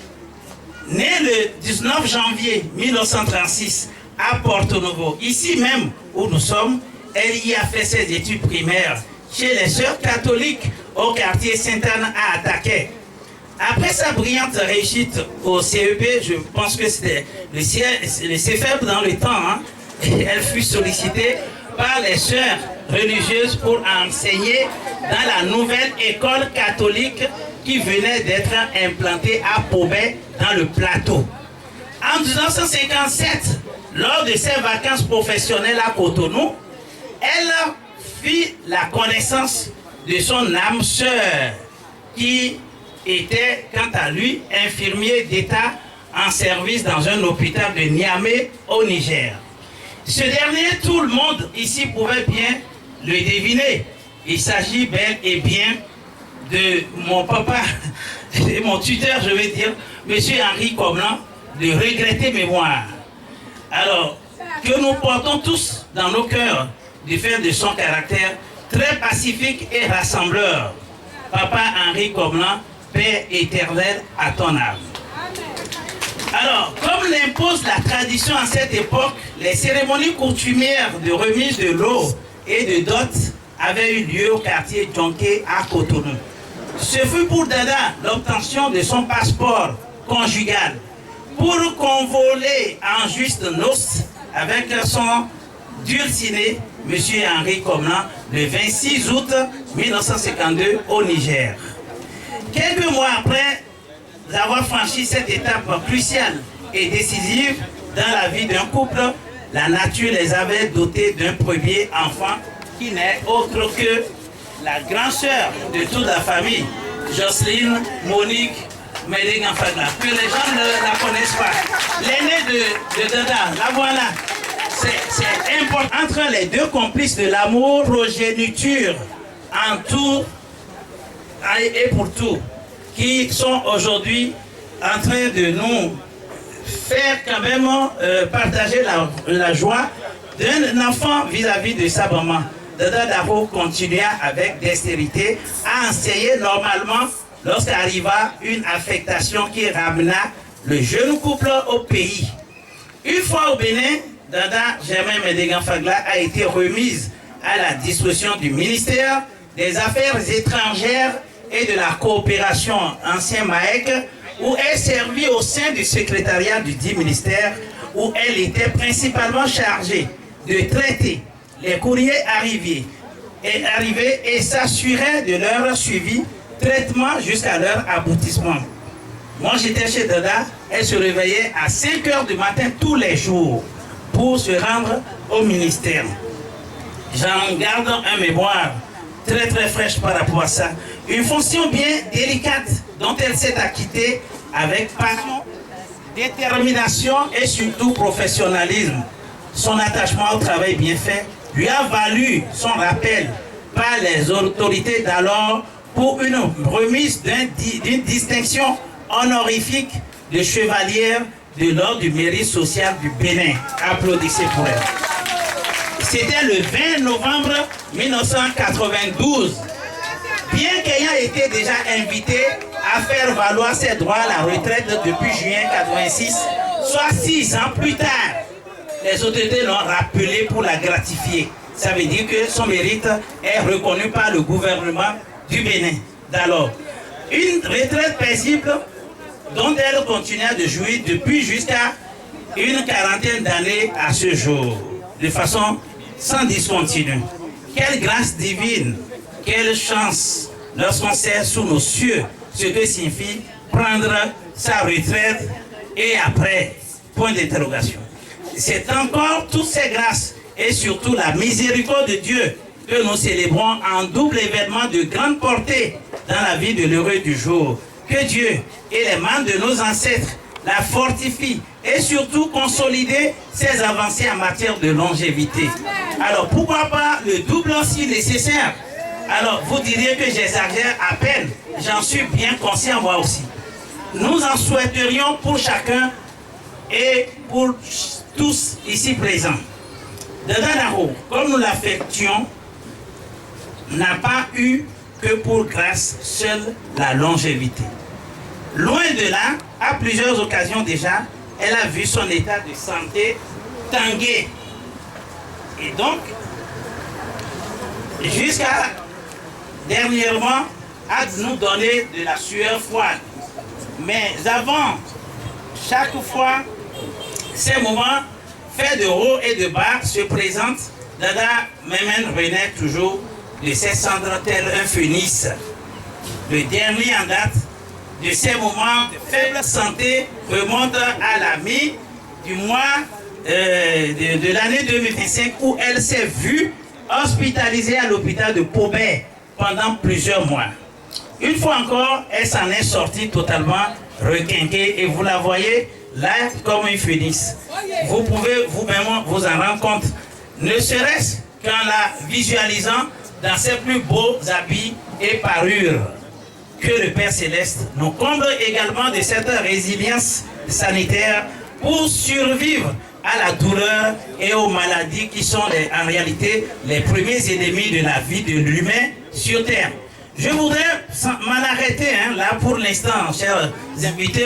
née le 19 janvier 1936 à Porto Novo, ici même où nous sommes, elle y a fait ses études primaires chez les sœurs catholiques au quartier Sainte-Anne à Ataquet. Après sa brillante réussite au CEP, je pense que c'était le CFEP dans le temps, hein, elle fut sollicitée par les sœurs religieuses pour enseigner dans la nouvelle école catholique qui venait d'être implantée à Pobet dans le plateau. En 1957, lors de ses vacances professionnelles à Cotonou, elle fit la connaissance de son âme sœur qui était quant à lui infirmier d'État en service dans un hôpital de Niamey au Niger. Ce dernier, tout le monde ici pouvait bien le deviner. Il s'agit bel et bien de mon papa, de mon tuteur, je vais dire, M. Henri Comlan, de regretter mémoire. Alors, que nous portons tous dans nos cœurs du fait de son caractère très pacifique et rassembleur. Papa Henri Comlan, paix éternelle à ton âme. Alors, comme l'impose la tradition à cette époque, les cérémonies coutumières de remise de l'eau et de dot avaient eu lieu au quartier Djonké à Cotonou. Ce fut pour Dada l'obtention de son passeport conjugal pour convoler en juste noces avec son dulciné, M. Henri Comlan, le 26 août 1952 au Niger. Quelques mois après avoir franchi cette étape cruciale et décisive dans la vie d'un couple, la nature les avait dotés d'un premier enfant qui n'est autre que la grande sœur de toute la famille, Jocelyne Monique Médégan Fagla, que les gens ne la connaissent pas. L'aînée de Dada, la voilà. C'est important. Entre les deux complices de l'amour, progéniture, en tout et pour tout, qui sont aujourd'hui en train de nous faire quand même partager la joie d'un enfant vis-à-vis de sa maman. Dada Daro continua avec dextérité à enseigner normalement lorsqu'arriva une affectation qui ramena le jeune couple au pays. Une fois au Bénin, Dada Germain Médégan Fagla a été remise à la disposition du ministère des Affaires étrangères et de la coopération, ancien MAEC, où elle servit au sein du secrétariat du dit ministère, où elle était principalement chargée de traiter les courriers arrivés et s'assurait de leur suivi, traitement jusqu'à leur aboutissement. Moi j'étais chez Dada, elle se réveillait à 5 h du matin tous les jours pour se rendre au ministère. J'en garde un mémoire très très fraîche par rapport à ça. Une fonction bien délicate dont elle s'est acquittée avec passion, détermination et surtout professionnalisme. Son attachement au travail bien fait lui a valu son rappel par les autorités d'alors pour une remise d'une distinction honorifique de chevalière de l'ordre du mérite social du Bénin. Applaudissez pour elle. C'était le 20 novembre 1992. Bien qu'ayant été déjà invité à faire valoir ses droits à la retraite depuis juin 86, soit 6 ans plus tard, les autorités l'ont rappelé pour la gratifier. Ça veut dire que son mérite est reconnu par le gouvernement du Bénin d'alors. Une retraite paisible dont elle continua de jouir depuis jusqu'à une quarantaine d'années à ce jour, de façon sans discontinue. Quelle grâce divine, quelle chance lorsqu'on sait sous nos cieux ce que signifie prendre sa retraite et après, point d'interrogation. C'est encore toutes ces grâces et surtout la miséricorde de Dieu que nous célébrons en double événement de grande portée dans la vie de l'heureux du jour. Que Dieu et les mains de nos ancêtres la fortifient et surtout consolider ses avancées en matière de longévité. Alors pourquoi pas le double aussi nécessaire? Alors vous diriez que j'exagère à peine, j'en suis bien conscient moi aussi. Nous en souhaiterions pour chacun et pour tous ici présents. Dada Daro, comme nous l'affections, n'a pas eu que pour grâce seule la longévité. Loin de là, à plusieurs occasions déjà, elle a vu son état de santé tanguer. Et donc, jusqu'à dernièrement, à nous donner de la sueur froide. Mais avant, chaque fois, ces moments faits de haut et de bas se présentent, Dada Memen renaît toujours de ses cendres tel un phénix. Le dernier en date de ces moments de faible santé remonte à la mi du mois de l'année 2025 où elle s'est vue hospitalisée à l'hôpital de Paubert pendant plusieurs mois. Une fois encore, elle s'en est sortie totalement requinquée et vous la voyez là comme une phénix. Vous pouvez vous-même vous en rendre compte, ne serait-ce qu'en la visualisant dans ses plus beaux habits et parures. Que le Père Céleste nous comble également de cette résilience sanitaire pour survivre à la douleur et aux maladies qui sont en réalité les premiers ennemis de la vie de l'humain sur Terre. Je voudrais m'en arrêter là pour l'instant, chers invités.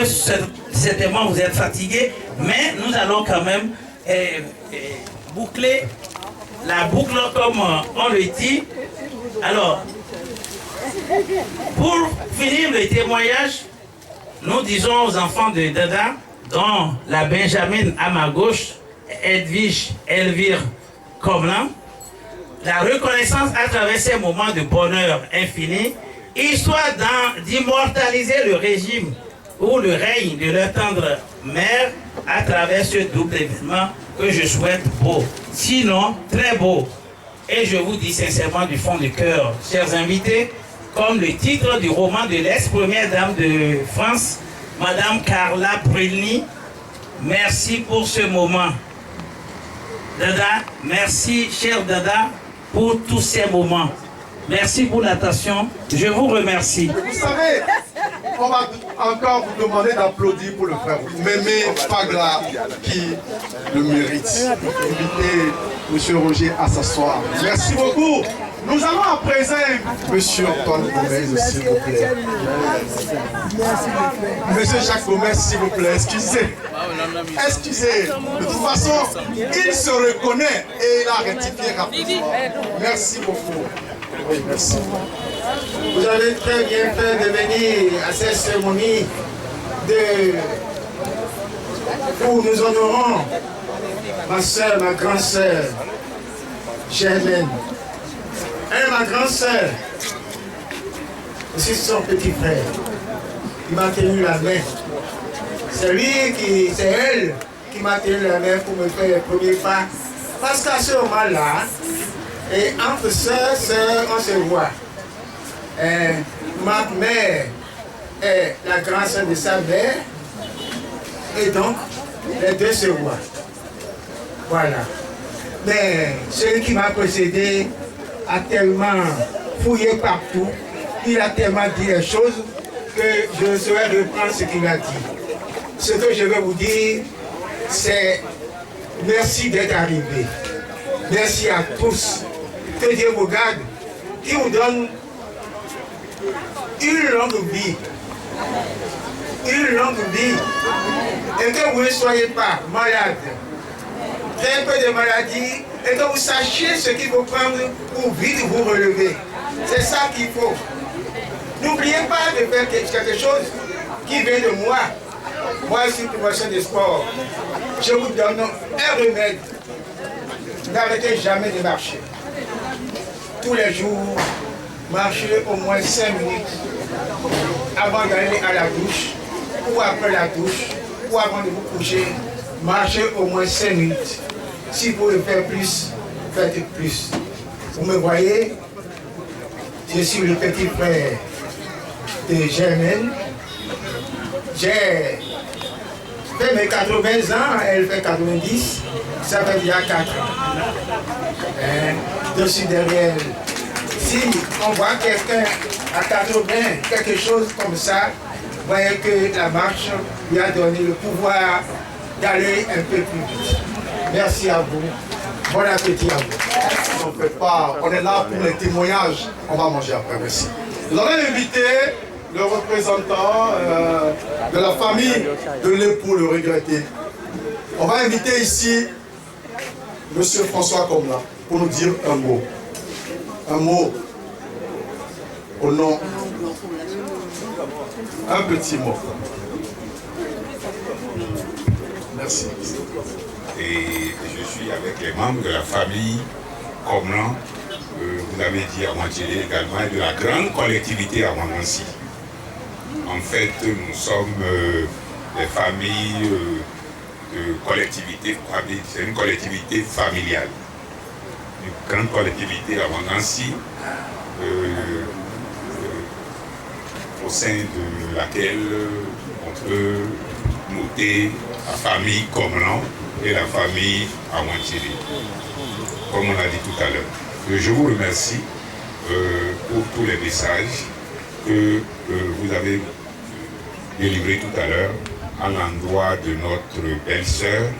Certainement vous êtes fatigués, mais nous allons quand même boucler la boucle comme on le dit. Alors, pour finir le témoignage, nous disons aux enfants de Dada, dont la Benjamin à ma gauche, Edwige Elvire Comlan, la reconnaissance à travers ces moments de bonheur infini, histoire d'immortaliser le régime ou le règne de leur tendre mère à travers ce double événement que je souhaite beau, sinon très beau. Et je vous dis sincèrement du fond du cœur, chers invités, comme le titre du roman de l'ex-première dame de France, Madame Carla Bruni, merci pour ce moment. Dada, merci, cher Dada, pour tous ces moments. Merci pour l'attention. Je vous remercie. Vous savez, on va encore vous demander d'applaudir pour le frère Mémé Pagla qui le mérite. Invitez M. Roger à s'asseoir. Merci beaucoup. Nous allons à présent M. Antoine Gomez, s'il vous plaît. M. Jacques Gomez, s'il vous plaît. Excusez. Excusez. De toute façon, il se reconnaît et il a rectifié rapidement. Merci beaucoup. Oui, merci. Vous avez très bien fait de venir à cette cérémonie où nous honorons ma soeur, ma grande soeur, Germaine. Et ma grande soeur, aussi son petit frère, qui m'a tenu la main. C'est elle qui m'a tenu la main pour me faire les premiers pas. Parce qu'à ce moment-là, et entre sœurs, on se voit. Ma mère est la grande sœur de sa mère, et donc les deux se voient. Voilà. Mais celui qui m'a précédé a tellement fouillé partout, il a tellement dit les choses que je ne saurais reprendre ce qu'il a dit. Ce que je veux vous dire, c'est merci d'être arrivé. Merci à tous. Que Dieu vous garde, qui vous donne une longue vie. Une longue vie. Et que vous ne soyez pas malade. Très peu de maladies. Et que vous sachiez ce qu'il faut prendre pour vite vous relever. C'est ça qu'il faut. N'oubliez pas de faire quelque chose qui vient de moi. Moi, je suis professeur de sport. Je vous donne un remède. N'arrêtez jamais de marcher. Tous les jours, marchez au moins 5 minutes avant d'aller à la douche, ou après la douche, ou avant de vous coucher. Marchez au moins 5 minutes. Si vous pouvez faire plus, faites plus. Vous me voyez, je suis le petit frère de Germaine. J'ai fait mes 80 ans, elle fait 90, ça fait déjà 4 ans. Je suis derrière elle. Si on voit quelqu'un à 80, quelque chose comme ça, vous voyez que la marche lui a donné le pouvoir d'aller un peu plus vite. Merci à vous. Bon appétit à vous. On ne fait pas, on est là pour les témoignages. On va manger après, merci. Nous allons inviter le représentant de la famille de l'époux, le regretté. On va inviter ici M. François Comla pour nous dire un mot. Un mot au nom. Un petit mot. Merci. Et je suis avec les membres de la famille Comlan, vous avez dit à Wantilé également, et de la grande collectivité à Wangansi. En fait, nous sommes des familles de collectivité, c'est une collectivité familiale. Une grande collectivité à Wangansi, au sein de laquelle on peut noter la famille Comlan et la famille Awantiri, comme on l'a dit tout à l'heure. Je vous remercie pour tous les messages que vous avez délivrés tout à l'heure à l'endroit de notre belle-sœur,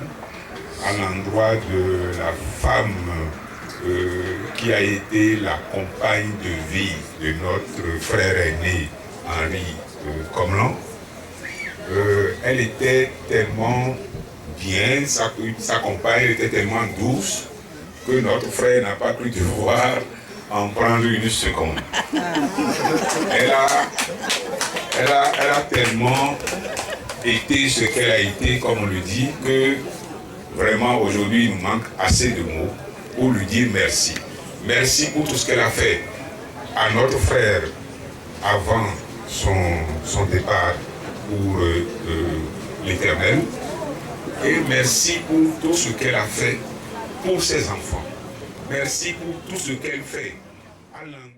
à l'endroit de la femme qui a été la compagne de vie de notre frère aîné Henri Comlan. Elle était tellement bien, sa compagne était tellement douce que notre frère n'a pas pu devoir en prendre une seconde. Elle a tellement été ce qu'elle a été, comme on le dit, que vraiment aujourd'hui il nous manque assez de mots pour lui dire merci. Merci pour tout ce qu'elle a fait à notre frère avant son départ pour l'Éternel. Et merci pour tout ce qu'elle a fait pour ses enfants. Merci pour tout ce qu'elle fait à l'endroit